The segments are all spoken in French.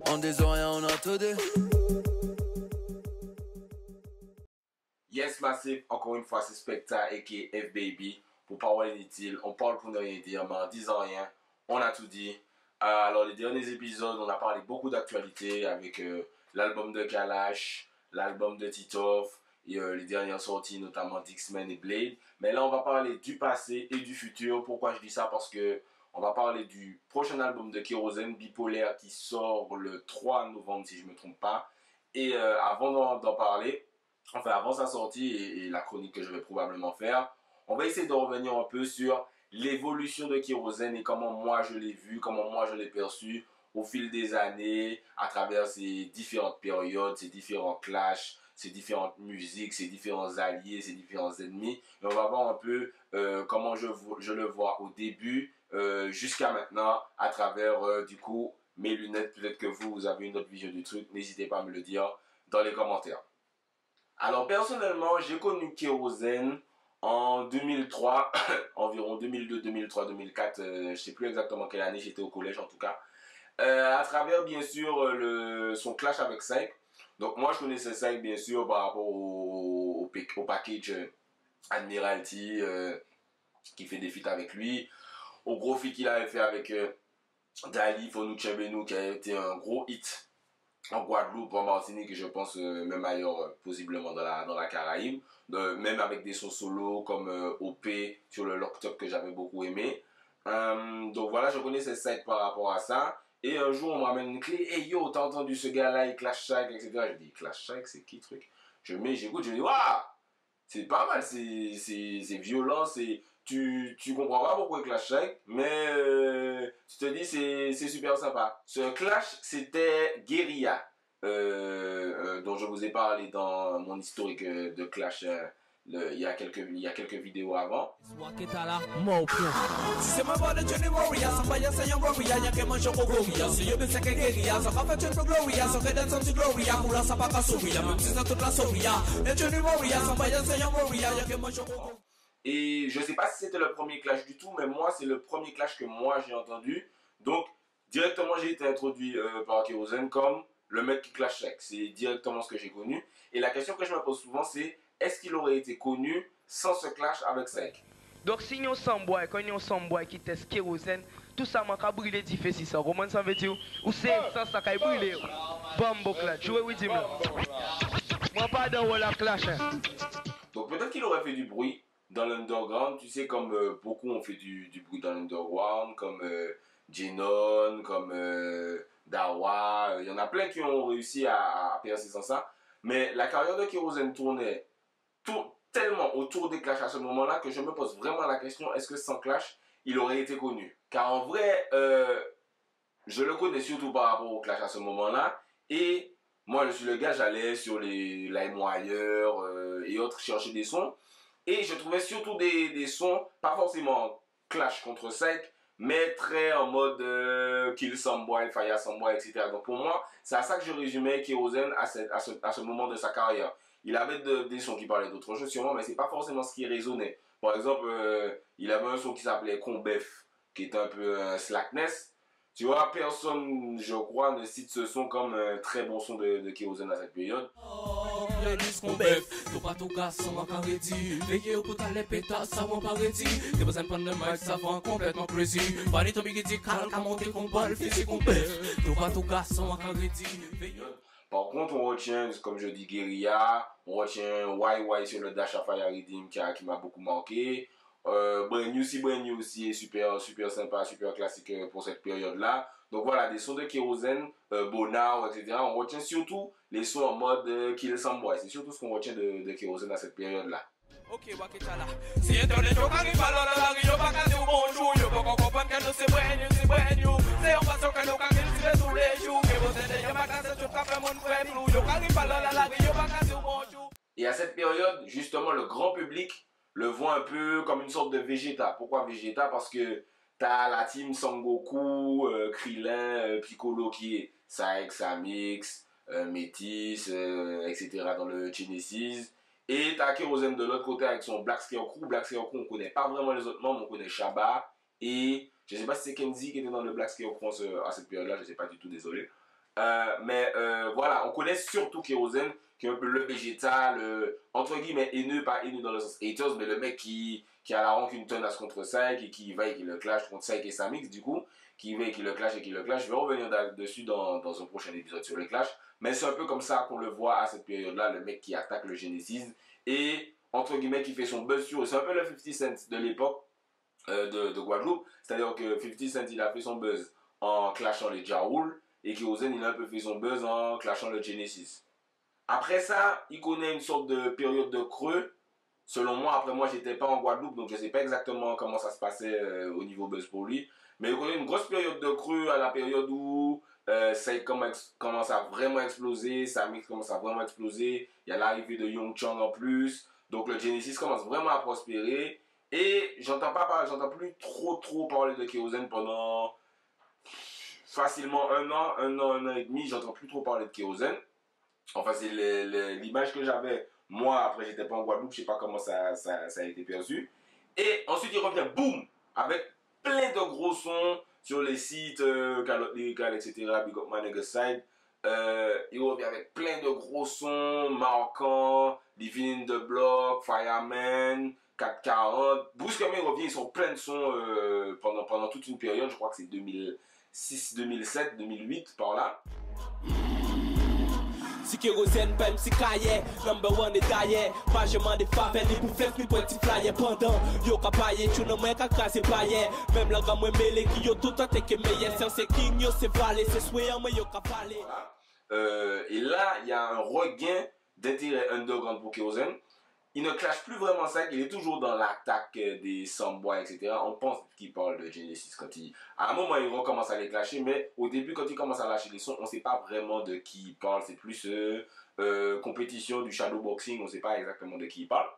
On des oreilles, on a tout dit. Yes, Massif, encore une fois, c'est Specta aka F-Baby. Pour parler inutile, on parle pour ne rien dire, mais en disant rien, on a tout dit. Alors, les derniers épisodes, on a parlé beaucoup d'actualités avec l'album de Kalash, l'album de Titoff et les dernières sorties, notamment Dixman et Blade. Mais là, on va parler du passé et du futur. Pourquoi je dis ça? Parce que on va parler du prochain album de Kérosène, Bipolaire, qui sort le 3 novembre, si je ne me trompe pas. Et avant d'en parler, enfin avant sa sortie et la chronique que je vais probablement faire, on va essayer de revenir un peu sur l'évolution de Kérosène et comment moi je l'ai vu, comment moi je l'ai perçu au fil des années, à travers ces différentes périodes, ces différents clashs, ces différentes musiques, ces différents alliés, ces différents ennemis. Et on va voir un peu comment je le vois au début jusqu'à maintenant à travers du coup mes lunettes. Peut-être que vous avez une autre vision du truc, n'hésitez pas à me le dire dans les commentaires. Alors personnellement, j'ai connu Kérosène en 2003, environ 2002, 2003, 2004, je ne sais plus exactement quelle année, j'étais au collège en tout cas. À travers bien sûr son clash avec Saïk. Donc moi je connaissais Saïk bien sûr par rapport au package Admiralty qui fait des feats avec lui, au gros feat qu'il avait fait avec Dali, Fonuche Benou qui a été un gros hit en Guadeloupe, en Martinique et je pense même ailleurs, possiblement dans la Caraïbe, même avec des sons solo comme OP sur le Locked Up que j'avais beaucoup aimé. Donc voilà, je connaissais Saïk par rapport à ça. Et un jour, on me ramène une clé. Hey yo, t'as entendu ce gars-là, il clash Saïk, etc. Je dis, clash Saïk, c'est qui truc? J'écoute, je dis, waouh! C'est pas mal, c'est violent, tu comprends pas pourquoi il clash Saïk, mais tu te dis c'est super sympa. Ce clash, c'était Guérilla, dont je vous ai parlé dans mon historique de clash il y a quelques vidéos avant. Et je sais pas si c'était le premier clash du tout, mais moi c'est le premier clash que moi j'ai entendu. Donc directement j'ai été introduit par Kérosène comme le mec qui clash Saïk. C'est directement ce que j'ai connu. Et la question que je me pose souvent c'est, est-ce qu'il aurait été connu sans ce clash avec Saïk? Donc si nous sommes bois, quand nous sommes bois qui teste Kérosène, tout ça m'a qu'à brûler difficile ça. Comment ça veut dire? Ou c'est ça qui a brûlé? Bombo clash, jouez oui dis-moi. Moi pas dans la clash. Donc peut-être qu'il aurait fait du bruit dans l'underground, tu sais, comme beaucoup ont fait du bruit dans l'underground, comme Genon, comme Dawa, il y en a plein qui ont réussi à percer sans ça. Mais la carrière de Kérosène tournait tellement autour des clashs à ce moment-là que je me pose vraiment la question, est-ce que sans clash, il aurait été connu? Car en vrai, je le connais surtout par rapport au clash à ce moment-là. Et moi, je suis le gars, j'allais sur les LimeWire et autres chercher des sons. Et je trouvais surtout des sons, pas forcément clash contre Saïk, mais très en mode Kill Someboy, Fire Someboy, etc. Donc pour moi, c'est à ça que je résumais Kérosène à ce moment de sa carrière. Il avait des sons qui parlaient d'autres choses sûrement, mais c'est pas forcément ce qui résonnait. Par exemple, il avait un son qui s'appelait Combef, qui était un peu un slackness. Tu vois, personne, je crois, ne cite ce son comme un très bon son de Kérosène à cette période. Par contre, on retient, comme je dis, Guérilla, on retient YY sur le Dash à Fire Redeem qui m'a beaucoup marqué. Brand New aussi est super sympa, super classique pour cette période-là. Donc voilà, des sons de Kérosène, Bonao, etc. On retient surtout les sons en mode Kill Someboy. C'est surtout ce qu'on retient de Kérosène à cette période-là. Ok, Waketala. Si internet yo kari palo la la yo pas dire bonjour, yo pas comprendre que nous c'est brand new. C'est en façon que nous kari c'est tous les jours. Que vous êtes yo pas casser tout café mon frère flou. Yo kari palo la la yo pas dire bonjour. Et à cette période, justement, le grand public le voit un peu comme une sorte de Vegeta. Pourquoi Vegeta? Parce que t'as la team Sangoku, Krillin, Piccolo qui est Saïk, Samix, Métis, etc. dans le Genesis. Et t'as Kérosène de l'autre côté avec son Black Scarecrow. Black Scarecrow, on connaît pas vraiment les autres membres, on connaît Shabba et Je sais pas si c'est Kenzie qui était dans le Black Scare France à cette période-là, je sais pas du tout, désolé. Voilà, on connaît surtout Kérosène, qui est un peu le végétal, entre guillemets haineux, pas haineux dans le sens haters, mais le mec qui a la rancune tenace contre Syke et qui va et qui le clash contre Syke et Samix, du coup, qui va et qui le clash et qui le clash. Je vais revenir dessus dans un prochain épisode sur le clash, mais c'est un peu comme ça qu'on le voit à cette période-là, le mec qui attaque le Genesis et, entre guillemets, qui fait son buzz sur eux. C'est un peu le 50 Cent de l'époque de Guadeloupe, c'est-à-dire que 50 Cent, il a fait son buzz en clashant les Ja Rule, et Kérosène, il a un peu fait son buzz en clashant le Genesis. Après ça, il connaît une sorte de période de creux. Selon moi, après moi, j'étais pas en Guadeloupe, donc je sais pas exactement comment ça se passait au niveau buzz pour lui. Mais il connaît une grosse période de creux à la période où ça commence à vraiment exploser, Samix commence à vraiment exploser. Il y a l'arrivée de Young Chang en plus. Donc le Genesis commence vraiment à prospérer. Et j'entends plus trop parler de Kérosène pendant facilement un an et demi, j'entends plus trop parler de Kérosène. Enfin, c'est l'image que j'avais. Moi, après, j'étais pas en Guadeloupe, je sais pas comment ça a été perçu. Et ensuite, il revient, boum, avec plein de gros sons sur les sites, Calotte Lyrical, etc., Big Up My Nigga Side. Il revient avec plein de gros sons marquants, Living in the Block, Fireman, 440. Brusquement, il revient, ils sont plein de sons pendant toute une période, je crois que c'est 2006, 2007, 2008, par là. Si Kérosène, même si Kaye, number one et taillé, pas je m'en défavais, ni pour faire ni pour flyer pendant, yo kapaye, tu ne m'as qu'à casser paye, même la gamme mêlée qui yo tout à te que meilleur, c'est king, yo c'est valé, c'est souhait, mais yo kapalé. Et là, il y a un regain d'intérêt underground pour Kérosène. Il ne clash plus vraiment ça, il est toujours dans l'attaque des Sambois, etc. On pense qu'il parle de Genesis à un moment, ils recommence à les clasher, mais au début, quand il commence à lâcher les sons, on ne sait pas vraiment de qui il parle. C'est plus compétition du shadowboxing, on ne sait pas exactement de qui il parle.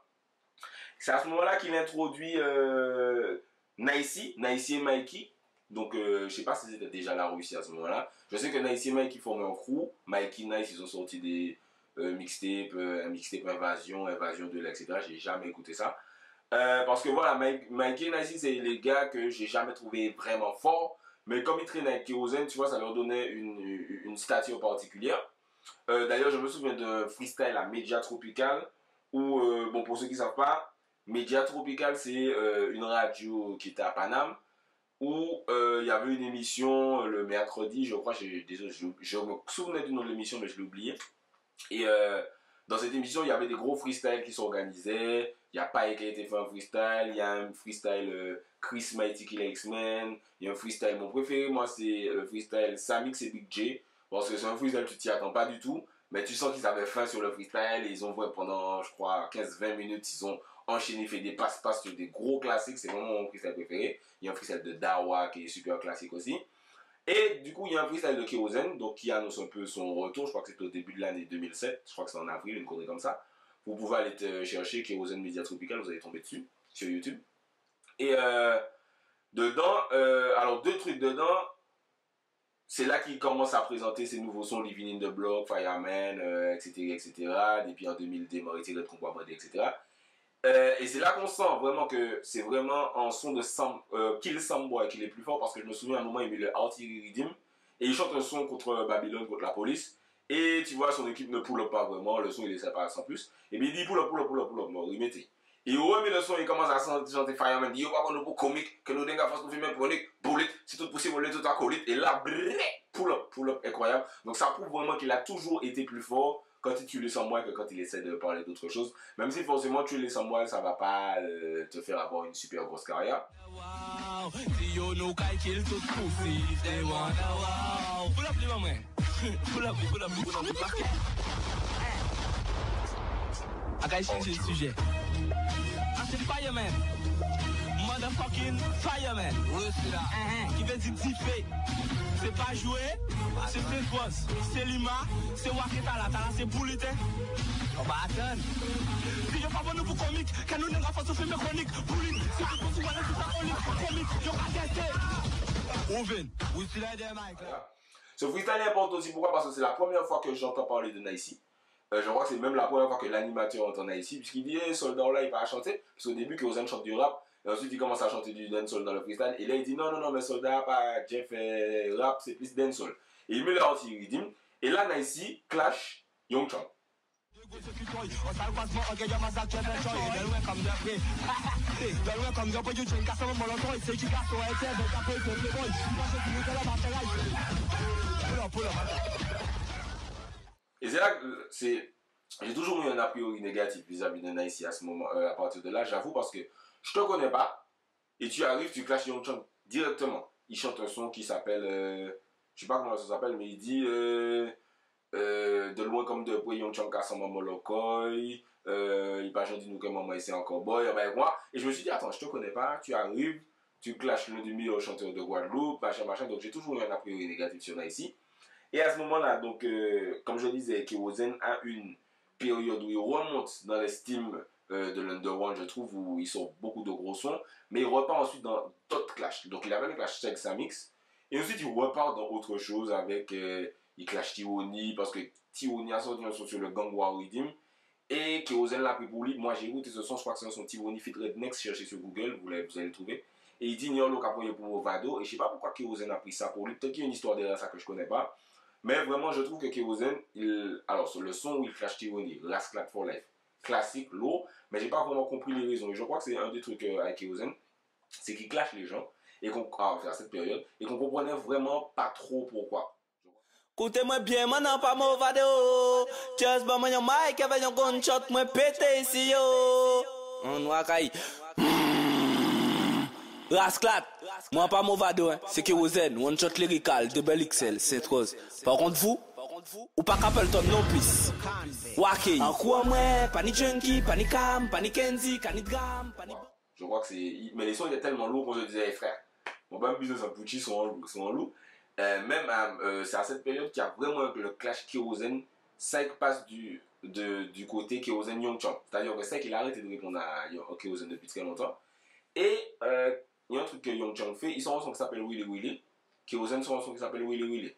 C'est à ce moment-là qu'il introduit Nicey et Mikey. Donc, je ne sais pas si c'était déjà la Russie à ce moment-là. Je sais que Nicey et Mikey forment un crew. Mikey et Nice, ils ont sorti des mixtape Invasion 2, etc. J'ai jamais écouté ça. Parce que voilà, Mikey et Nicey, c'est les gars que j'ai jamais trouvé vraiment forts. Mais comme ils traînaient avec Kérosène, tu vois, ça leur donnait une stature particulière. D'ailleurs, je me souviens d'un freestyle à Media Tropical. Où, bon, pour ceux qui ne savent pas, Media Tropical, c'est une radio qui était à Paname. Où il y avait une émission le mercredi, je crois, je me souvenais du nom de l'émission, mais je l'ai oublié. Et dans cette émission, il y avait des gros freestyles qui s'organisaient. Il y a Paye qui a été fait un freestyle. Il y a un freestyle Chris Mighty Killer X-Men. Il y a un freestyle, mon préféré, moi, c'est le freestyle Samix et Big J. Parce que c'est un freestyle, tu t'y attends pas du tout. Mais tu sens qu'ils avaient faim sur le freestyle. Et ils ont joué pendant, je crois, 15-20 minutes. Ils ont enchaîné, fait des passe-passe sur des gros classiques. C'est vraiment mon freestyle préféré. Il y a un freestyle de Dawa qui est super classique aussi. Et du coup, il y a un freestyle de Kérosène, donc qui annonce un peu son retour. Je crois que c'était au début de l'année 2007. Je crois que c'est en avril, une connerie comme ça. Vous pouvez aller te chercher Kérosène Media Tropical, vous allez tomber dessus, sur YouTube. Et dedans, alors deux trucs dedans. C'est là qu'il commence à présenter ses nouveaux sons, Living in the Block, Fireman, etc. Depuis en 2000, Démorité, Red Combat Bandé, etc. Et c'est là qu'on sent vraiment que c'est vraiment un son de Kill Samboy qu'il est plus fort, parce que je me souviens à un moment il met le Artillery Rhythm et il chante un son contre Babylone, contre la police, et tu vois son équipe ne pull up pas vraiment, le son il est sympa sans plus, et bien il dit pull up, bon, remettez. Et il remet le son, il commence à chanter Fireman, il dit yo pas qu'on nous comique, que nous denga fasse nous filmer chronique, bullet, si tout possible on est tout à colite, et là pull up, incroyable. Donc ça prouve vraiment qu'il a toujours été plus fort quand il tue les Sambois que quand il essaie de parler d'autre chose. Même si forcément tuer les Sambois, ça va pas te faire avoir une super grosse carrière. Changer de sujet. C'est Fireman. Motherfucking Fireman. Qui veut dire diffé. C'est pas jouer, c'est Fred Boss, c'est Lima, c'est Waketa là, c'est Bullet. On va attendre. Si je pas bon pour comique, quand nous n'avons pas fait mes chroniques, Bullet, si tu peux voir tout ça comique, je vais tester. Oven, we still have the mic là. Ce freestyle est important aussi, pourquoi? Parce que c'est la première fois que j'entends parler de Nicey. Je crois que c'est même la première fois que l'animateur entend Nicey, puisqu'il dit hey, soldat là il va chanter, parce qu'au début Kérosène chante du rap, Et ensuite, il commence à chanter du dancehall dans le freestyle. Et là, il dit non, mais Soldat, pas Jeff rap, c'est plus dancehall. Et il met leur anti-rythme. Et là, Nice clash Young Chang. Et c'est là que j'ai toujours eu un a priori négatif vis-à-vis de Nice à ce moment, à partir de là, j'avoue, parce que je te connais pas, et tu arrives, tu clashes Young Chang directement. Il chante un son qui s'appelle, je sais pas comment ça s'appelle, mais il dit de loin comme de près, Young Chang casse son maman locoy, il pas dit nous que maman c'est encore boy, avec moi. Et je me suis dit, attends, je te connais pas, tu arrives, tu clashes l'un des meilleurs chanteurs de Guadeloupe, machin, donc j'ai toujours eu un a priori négatif sur Nice. Et à ce moment-là, donc, comme je disais, Kérosène a une période où il remonte dans l'estime de l'Underworld, je trouve, où il sort beaucoup de gros sons, mais il repart ensuite dans d'autres clashs. Donc il avait le clash Check Samix, et ensuite il repart dans autre chose avec, il clash Tiwoni, parce que Tiwoni a sorti un son sur le Gang War Rhythm, et Kérosène l'a pris pour lui. Moi j'ai écouté ce son, je crois que c'est un son Tiwoni Fit Rednex, cherchez sur Google, vous allez le trouver. Et il dit Niolo Capoye pour Movado, et je sais pas pourquoi Kérosène a pris ça pour lui, peut-être qu'il y a une histoire derrière ça que je connais pas. Mais vraiment, je trouve que Kérosène, alors sur le son où il clash Tiwoni, Rasclat for Life, classique, lourd, mais j'ai pas vraiment compris les raisons. Et je crois que c'est un des trucs avec Kérosène, c'est qu'il clash les gens, et à cette période, et qu'on comprenait vraiment pas trop pourquoi. Écoutez-moi bien, maintenant pas Movado. Just bon, mon mic, avec un gunshot, moi pété ici, yo. On va cailler. Rasclat, moi pas Movado, hein. C'est Kérosène, one shot lyrical, Double XL, Sainte Rose. Par contre vous, ou pas Capleton non plus. Waké, en quoi moi, pas ni junkie, pas ni cam, pas ni Kenzie, pas ni gram, pas ni. Je crois que c'est. Mais les sons étaient tellement lourds qu'on se disait, hey, frère, mon même business en Pucci sont en lourd. Même c'est à cette période qu'il y a vraiment le clash Kérosène. Sek passe du côté Kérosène Young Chang. C'est-à-dire que Sek il a arrêté de répondre à Kérosène depuis très longtemps. Et il y a un truc que Young Chang fait, ils sont un son qui s'appelle Willy Willy. Kérosène sont un son qui s'appelle Willy Willy.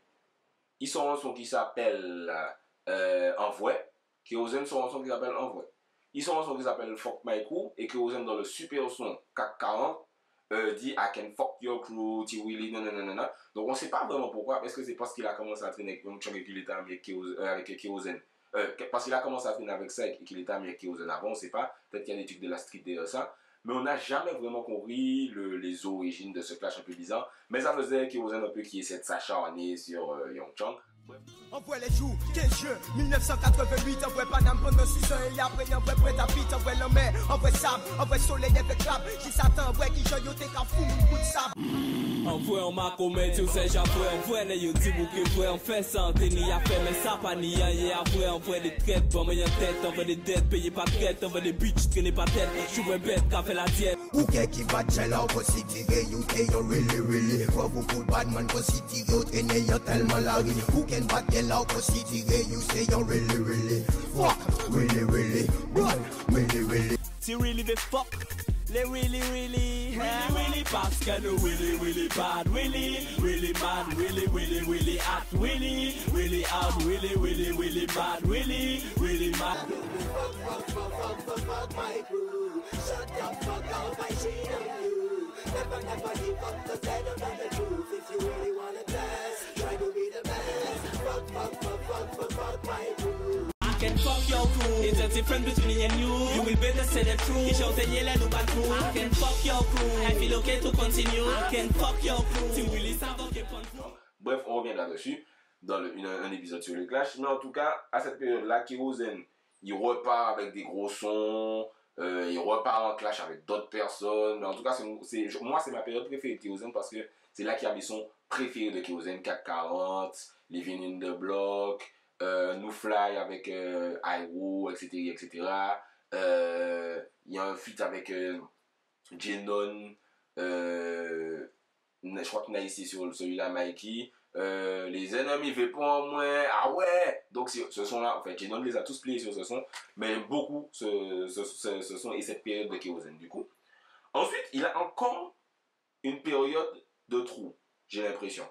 Ils sont un son qui s'appelle Envoy. Kérosène sont un son qui s'appelle Envoy. Ils sont un son qui s'appelle Fuck My Crew. Et Kérosène dans le super son CAC 40 dit I can fuck your crew, T-Willy, nanana. Donc on ne sait pas vraiment pourquoi. Est-ce que c'est parce qu'il a commencé à traîner avec Young Chang et qu'il était avec Kérosène parce qu'il a commencé à traîner avec ça et qu'il était avec Kérosène avant, on ne sait pas. Peut-être qu'il y a des trucs de la street derrière ça. Mais on n'a jamais vraiment compris les origines de ce clash un peu bizarre. Mais ça faisait Kérosène un peu qui essaie de s'acharner sur Young Chang. Envoie les jours, 15 juin 1988, envoie Paname pendant 6 ans et après envoie prêt à pite, envoie la mer, envoie sable, envoie soleil avec clap, qui s'attend, envoie qui j'en yote qu'à fou, un coup de sable. Envoie en ma comète, tu sais j'avoue, envoie les yeux ou que vous en fait santé, ni à faire, mais ça pas ni à y avouer, envoie des traites, bon mais y'a tête, envoie des dettes, payez pas traite, envoie des bitches, traînez pas tête, je vois bête, qu'a fait la diète. Ou qui va tell out for city, you take you really, for beaucoup bad man for city, you traîner y'a tellement la rue, who can back get out for city, you say you really, fuck, really, what, really. Tu really the fuck, les really, parce que nous really bad, really mad, really hot, really out, really bad, really mad. Fuck my crew, shut the fuck out, I see you. Never leave up the dead of the truth. If you really wanna test, try to be the best. Fuck my crew. I can fuck your crew. It's a difference between me and you. You will better say the truth. Ich shows yell and pas true. I can fuck your crew. I feel okay to continue. I can fuck your crew. Tu really savoir que Bref, on revient là-dessus dans un épisode sur le clash. Mais en tout cas, à cette période-là, Kérosène, il repart avec des gros sons. Il repart en clash avec d'autres personnes. Mais en tout cas, moi, c'est ma période préférée de Kérosène parce que c'est là qu'il y a mes sons préférés de Kérosène. CAC 40, Living in the Block, New Fly avec Iroh, etc. Il y a un feat avec Genon. Je crois qu'il y a ici sur celui-là, Mikey. Les ennemis veulent pas moins. Ah ouais! Donc ce son-là, en fait, Genon les a tous playés sur ce son, mais j'aime beaucoup ce son et cette période de Kérosène du coup. Ensuite, il a encore une période de trou, j'ai l'impression.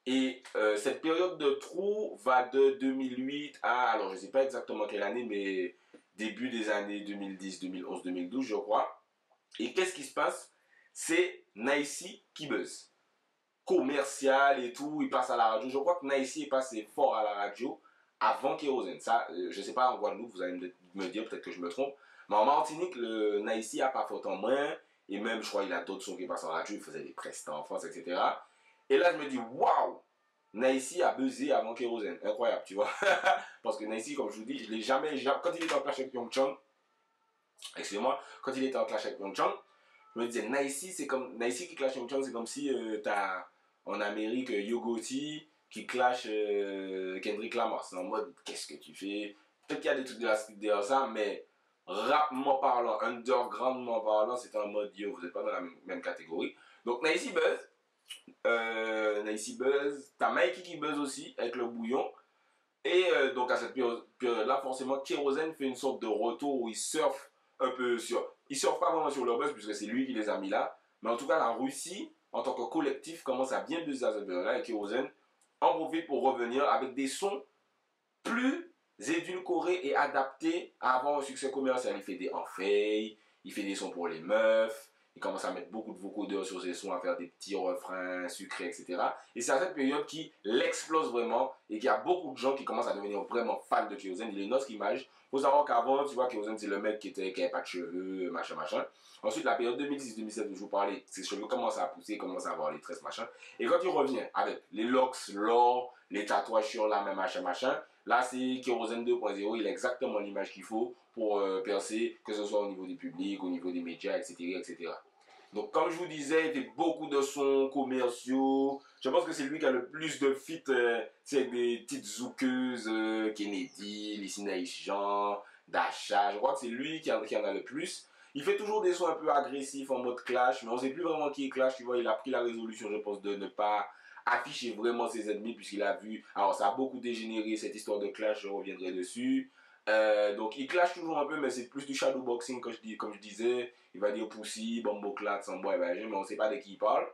Et cette période de trou va de 2008 à, alors je ne sais pas exactement quelle année, mais début des années 2010, 2011, 2012, je crois. Et qu'est-ce qui se passe? C'est Nice qui buzz. Commercial et tout, il passe à la radio. Je crois que Nice est passé fort à la radio avant Kérosène. Ça, je sais pas en Guadeloupe, vous allez me dire, peut-être que je me trompe. Mais en Martinique, le Nice a pas fait en moins. Et même, je crois qu'il a d'autres sons qui passent en radio. Il faisait des prestants en France, etc. Et là, je me dis, waouh! Nice a buzzé avant Kérosène. Incroyable, tu vois. Parce que Nice, comme je vous dis, je l'ai jamais. Quand il était en clash avec Young Chang, excusez-moi, quand il était en clash avec Young Chang, je me disais, Nice, c'est comme. Nice qui clash Young Chang, c'est comme si t'as en Amérique Yo Gotti qui clash Kendrick Lamar. C'est en mode, qu'est-ce que tu fais? Peut-être qu'il y a des trucs de la street derrière ça, mais rapement parlant, undergroundement parlant, c'est en mode, yo, vous n'êtes pas dans la même catégorie. Donc, Nice buzz. Nice buzz, t'as Mikey qui buzz aussi avec le bouillon. Et donc à cette période-là, forcément, Kérosène fait une sorte de retour où il surfe un peu sur. Il surfe pas vraiment sur le buzz puisque c'est lui qui les a mis là. Mais en tout cas, la Russie, en tant que collectif, commence à bien buzzer à cette période-là. Et Kérosène en profite pour revenir avec des sons plus édulcorés et adaptés à avoir un succès commercial. Il fait des enfailles, il fait des sons pour les meufs. Il commence à mettre beaucoup de vocodeurs sur ses sons, à faire des petits refrains sucrés, etc. Et c'est à cette période qu'il l'explose vraiment et qu'il y a beaucoup de gens qui commencent à devenir vraiment fans de Kérosène. Il est une autre image. Il faut savoir qu'avant, tu vois, Kérosène, c'est le mec qui avait pas de cheveux, machin, machin. Ensuite, la période 2006-2007 où je vous parlais, ses cheveux commencent à pousser, commencent à avoir les tresses, machin. Et quand il revient avec les locks, l'or, les tatouages sur la main, machin, machin, là, c'est Kérosène 2.0. Il a exactement l'image qu'il faut pour percer, que ce soit au niveau du public, au niveau des médias, etc., etc. Donc, comme je vous disais, il fait beaucoup de sons commerciaux. Je pense que c'est lui qui a le plus de feats, avec des petites zoukeuses, Kennedy, Lissinaï Jean, Dasha. Je crois que c'est lui qui en a le plus. Il fait toujours des sons un peu agressifs en mode clash, mais on ne sait plus vraiment qui est clash. Tu vois, il a pris la résolution, je pense, de ne pas afficher vraiment ses ennemis puisqu'il a vu. Alors, ça a beaucoup dégénéré cette histoire de clash, je reviendrai dessus. Donc il clash toujours un peu, mais c'est plus du shadowboxing comme je disais. Il va dire Pussy, Bomboclat, Samboy, mais on ne sait pas de qui il parle.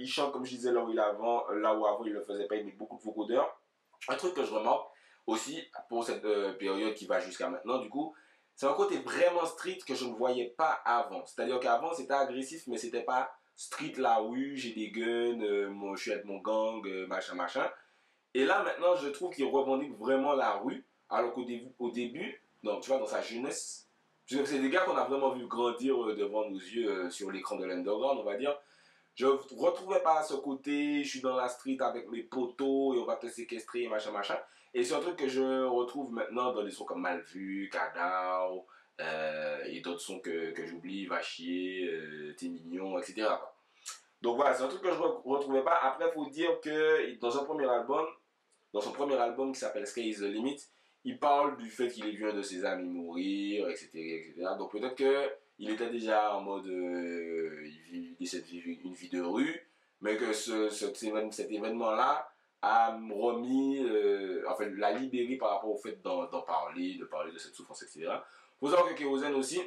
Il chante comme je disais là où avant il le faisait pas, il met beaucoup de vocodeurs. Un truc que je remarque aussi pour cette période qui va jusqu'à maintenant, du coup, c'est un côté vraiment street que je ne voyais pas avant. C'est-à-dire qu'avant c'était agressif, mais c'était pas street la rue, j'ai des guns, je suis avec mon gang, machin machin. Et là maintenant je trouve qu'il revendique vraiment la rue, alors qu'au début, donc, tu vois, dans sa jeunesse, c'est des gars qu'on a vraiment vu grandir devant nos yeux sur l'écran de l'underground, on va dire. Je ne retrouvais pas ce côté, je suis dans la street avec mes potos et on va te séquestrer, machin, machin. Et c'est un truc que je retrouve maintenant dans des sons comme Malvu, Kadao, et d'autres sons que j'oublie, Va chier, T'es mignon, etc. Donc voilà, c'est un truc que je ne retrouvais pas. Après, il faut dire que dans son premier album qui s'appelle Sky is the Limit, il parle du fait qu'il ait vu un de ses amis mourir, etc. etc. Donc peut-être qu'il était déjà en mode il essaie de vivre une vie de rue, mais que cet événement-là a remis, enfin l'a libéré par rapport au fait d'en parler, de parler de cette souffrance, etc. Il faut savoir que Kérosène aussi,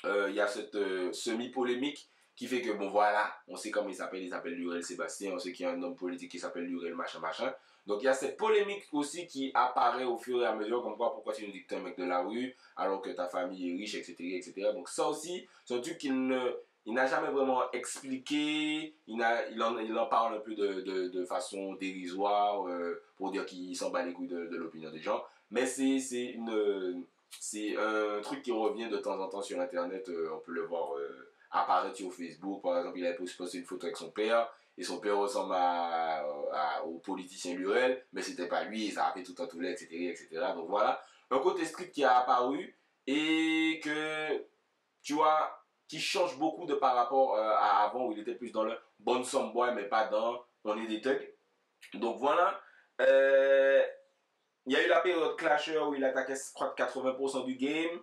il y a cette semi-polémique qui fait que, bon voilà, on sait comment il s'appelle Lurel Sébastien, on sait qu'il y a un homme politique qui s'appelle Lurel machin machin. Donc il y a cette polémique aussi qui apparaît au fur et à mesure, comme quoi pourquoi tu nous dis que tu es un mec de la rue alors que ta famille est riche, etc. etc. Donc ça aussi, c'est un truc qu'il n'a jamais vraiment expliqué, il en parle un peu de façon dérisoire pour dire qu'il s'en bat les couilles de l'opinion des gens. Mais c'est un truc qui revient de temps en temps sur internet, on peut le voir apparaître sur Facebook. Par exemple, il avait posté une photo avec son père. Et son père ressemble au politicien Lurel, mais c'était pas lui, ça a fait tout un toulet, etc., etc. Donc voilà, un côté street qui a apparu et que, tu vois, qui change beaucoup de par rapport à avant où il était plus dans le bon boy, mais pas dans on est des thugs. Donc voilà, il y a eu la période clasher où il attaquait, je crois, 80% du game.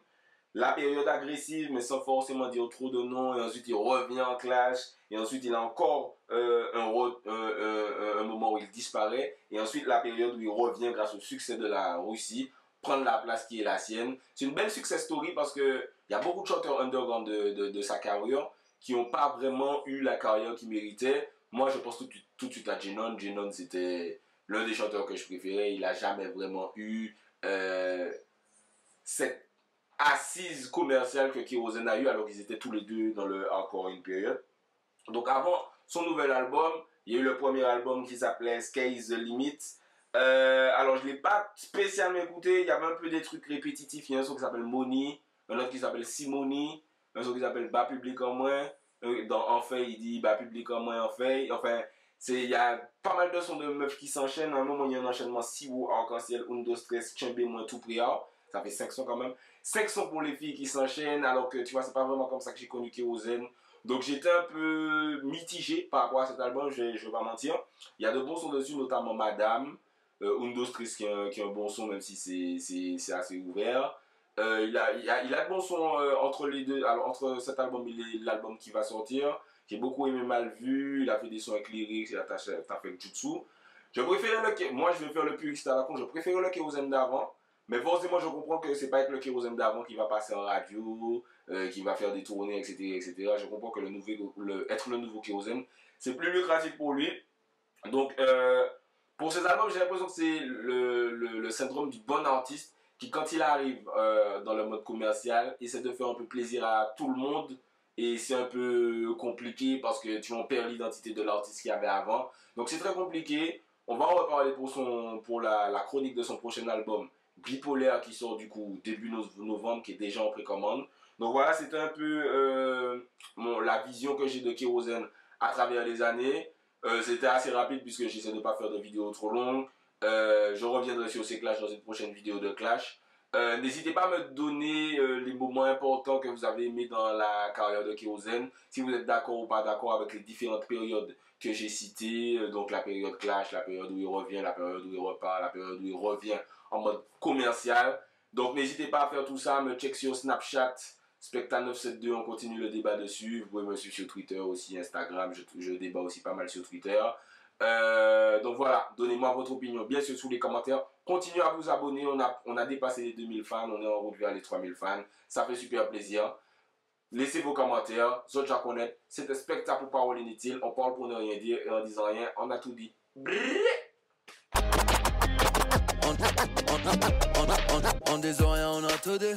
La période agressive, mais sans forcément dire trop de noms, et ensuite il revient en clash, et ensuite il a encore un moment où il disparaît, et ensuite la période où il revient grâce au succès de la Russie, prendre la place qui est la sienne. C'est une belle success story parce qu'il y a beaucoup de chanteurs underground de sa carrière qui n'ont pas vraiment eu la carrière qu'ils méritaient. Moi je pense tout de suite à Jenon. Jenon c'était l'un des chanteurs que je préférais, il n'a jamais vraiment eu cette assise commerciale que Kérosène a eu alors qu'ils étaient tous les deux dans le hardcore une période. Donc avant son nouvel album, il y a eu le premier album qui s'appelait Sky's the Limit. Alors je ne l'ai pas spécialement écouté, il y avait un peu des trucs répétitifs. Il y a un son qui s'appelle Money, un autre qui s'appelle Simoni, un son qui s'appelle Bas Public en moins. Dans En fait, il dit Bas Public en moins en fait. Enfin, il y a pas mal de sons de meufs qui s'enchaînent. À un moment, il y a un enchaînement Siwo, Arc-en-Ciel, Undo Stress, Tchembe, moins tout priard. Ça fait 5 sons quand même. 5 sons pour les filles qui s'enchaînent, alors que tu vois, c'est pas vraiment comme ça que j'ai connu Kérosène. Donc j'étais un peu mitigé par rapport à cet album, je vais pas mentir. Il y a de bons sons dessus, notamment Madame, Undo Stress qui est un bon son, même si c'est assez ouvert. Il a de bons sons entre les deux, alors entre cet album et l'album qui va sortir. J'ai beaucoup aimé Mal Vu, il a fait des sons avec lyrics, il a fait Jutsu. Moi je vais faire le puriste à la con, je préférais le Kérosène d'avant. Mais forcément, je comprends que c'est pas avec le Kérosène d'avant qui va passer en radio, qui va faire des tournées, etc., etc. Je comprends que être le nouveau Kérosène, c'est plus lucratif pour lui. Donc, pour ces albums, j'ai l'impression que c'est le syndrome du bon artiste qui, quand il arrive dans le mode commercial, essaie de faire un peu plaisir à tout le monde. Et c'est un peu compliqué parce que tu en perds l'identité de l'artiste qu'il y avait avant. Donc, c'est très compliqué. On va en reparler pour la chronique de son prochain album. Bipolaire qui sort du coup début novembre, qui est déjà en précommande. Donc voilà, c'était un peu la vision que j'ai de Kérosène à travers les années. C'était assez rapide puisque j'essaie de ne pas faire de vidéos trop longues. Je reviendrai sur ces clashs dans une prochaine vidéo de clash. N'hésitez pas à me donner les moments importants que vous avez aimés dans la carrière de Kérosène. Si vous êtes d'accord ou pas d'accord avec les différentes périodes que j'ai citées. Donc la période clash, la période où il revient, la période où il repart, la période où il revient en mode commercial. Donc n'hésitez pas à faire tout ça, me check sur Snapchat, Specta972, on continue le débat dessus. Vous pouvez me suivre sur Twitter aussi, Instagram, je débat aussi pas mal sur Twitter. Donc voilà, donnez-moi votre opinion bien sûr sous les commentaires. Continuez à vous abonner, on a dépassé les 2000 fans, on est en route vers les 3000 fans. Ça fait super plaisir. Laissez vos commentaires, Zoja Connect, c'était Specta pour Parole Inutile. On parle pour ne rien dire et en disant rien, on a tout dit. On des oreilles, on a tout dit.